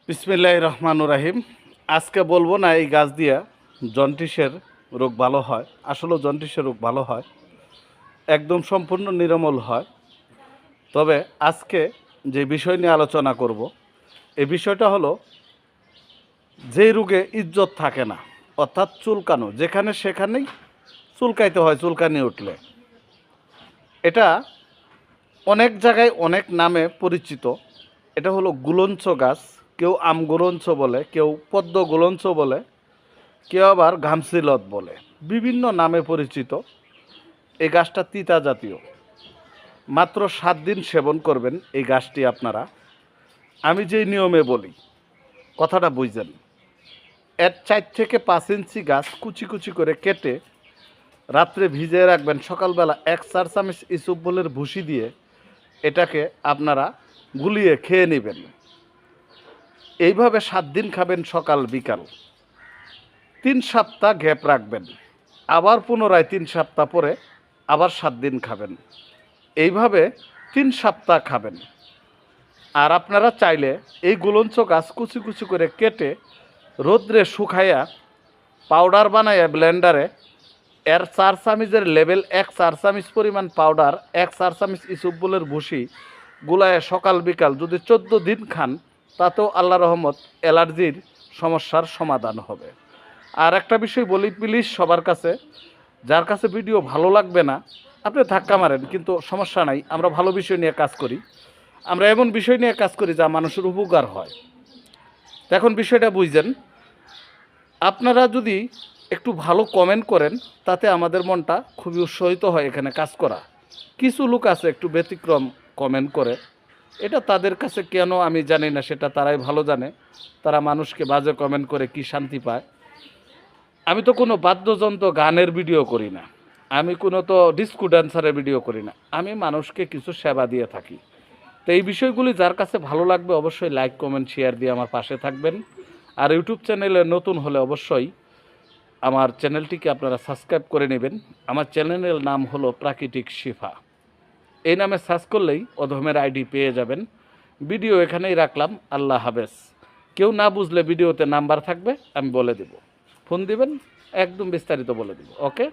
বিসমিল্লাহির রহমানুর রহিম। আজকে বলবো না এই গাছ দিয়া জন্ডিসের রোগ ভালো হয়। আসলে জন্ডিসের রোগ ভালো হয়, একদম সম্পূর্ণ নিরামল হয়। তবে আজকে যে বিষয় নিয়ে আলোচনা করব, এই বিষয়টা হলো যে রোগে ইজ্জত থাকে না, অর্থাৎ চুলকানো, যেখানে সেখানেই চুলকাইতে হয় চুলকানি উঠলে। এটা অনেক জায়গায় অনেক নামে পরিচিত। এটা হলো গুলঞ্চ গাছ। কেউ আম গুলঞ্চ বলে, কেউ পদ্ম গুলঞ্চ বলে, কেউ আবার ঘামসিলত বলে, বিভিন্ন নামে পরিচিত। এই গাছটা তিতা জাতীয়। মাত্র 7 দিন সেবন করবেন এই গাছটি আপনারা। আমি যেই নিয়মে বলি কথাটা বুঝছেন। 4 থেকে 5 ইঞ্চি গাছ কুচি কুচি করে কেটে রাত্রে ভিজিয়ে রাখবেন। সকালবেলা 1 চা-চামচ ইসবগুলের ভুসি দিয়ে এটাকে আপনারা গুলিয়ে খেয়ে নেবেন। এইভাবে 7 দিন খাবেন, সকাল বিকাল। 3 সপ্তাহ গ্যাপ রাখবেন, আবার পুনরায় 3 সপ্তাহ পরে আবার 7 দিন খাবেন। এইভাবে 3 সপ্তাহ খাবেন। আর আপনারা চাইলে এই গুলঞ্চ গাছ কুচি কুচি করে কেটে রোদ্রে শুকাইয়া পাউডার বানাইয়া ব্লেন্ডারে এর 4 চামচের লেভেল 1 4 চামচ পরিমাণ পাউডার, 1 4 চামচ ইসবগুলের ভুসি গুলায় সকাল বিকাল যদি 14 দিন খান, তাতেও আল্লাহ রহমত অ্যালার্জির সমস্যার সমাধান হবে। আর একটা বিষয় বলি প্লিজ সবার কাছে, যার কাছে ভিডিও ভালো লাগবে না আপনি ধাক্কা মারেন, কিন্তু সমস্যা নাই। আমরা ভালো বিষয় নিয়ে কাজ করি, আমরা এমন বিষয় নিয়ে কাজ করি যা মানুষের উপকার হয়। এখন বিষয়টা বুঝছেন। আপনারা যদি একটু ভালো কমেন্ট করেন, তাতে আমাদের মনটা খুবই উৎসাহিত হয় এখানে কাজ করা। কিছু লোক আছে একটু ব্যতিক্রম কমেন্ট করে, এটা তাদের কাছে কেন আমি জানি না, সেটা তারাই ভালো জানে। তারা মানুষকে বাজে কমেন্ট করে কি শান্তি পায়। আমি তো কোনো বাদ্যযন্ত্র গানের ভিডিও করি না, আমি কোনো তো ডিস্কো ড্যান্সারের ভিডিও করি না, আমি মানুষকে কিছু সেবা দিয়ে থাকি। তো এই বিষয়গুলি যার কাছে ভালো লাগবে অবশ্যই লাইক কমেন্ট শেয়ার দিয়ে আমার পাশে থাকবেন। আর ইউটিউব চ্যানেলে নতুন হলে অবশ্যই আমার চ্যানেলটিকে আপনারা সাবস্ক্রাইব করে নেবেন। আমার চ্যানেলের নাম হলো প্রাকৃতিক শিফা। এই নামে সার্চ করলেই অধমের আইডি পেয়ে যাবেন। ভিডিও এখানেই রাখলাম। আল্লাহ হাফেজ। কেউ না বুঝলে ভিডিওতে নাম্বার থাকবে, আমি বলে দেব, ফোন দিবেন, একদম বিস্তারিত বলে দেব। ওকে।